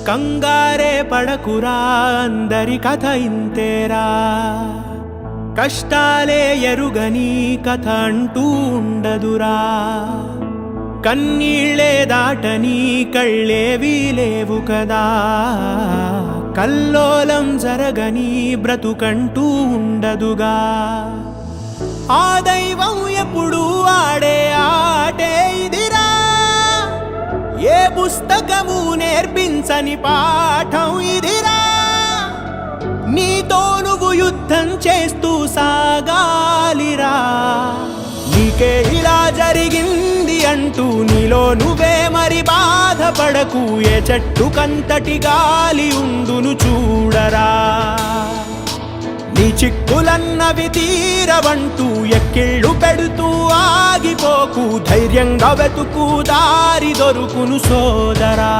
కంగారే పడకురా, అందరి కథ ఇంతేరా. కష్టాలే ఎరుగని కథ అంటూ ఉండదురా. కన్నీళ్ళే దాటని కళ్ళేవీ లేవు కదా. కల్లోలం జరగని బ్రతుకంటూ ఉండదుగా. ఆ దైవం ఎప్పుడు ఆడే ఆటే ఇదిరా. ఏ పుస్తకము నేర్పించని పాఠం ఇదిరా. నీతో నువ్వు యుద్ధం చేస్తూ సాగాలిరా. నీకే ఇలా జరిగింది అంటూ నీలో నువ్వే మరి బాధపడకు. ఏ చెట్టు కంతటి గాలి ఉండును చూడరా. నీ చిక్కులన్నవి తీరవంటూ ఎక్కిళ్ళు పెడుతూ ఆగిపోకు. ధైర్యంగా వెతుకు, దారి దొరుకును సోదరా.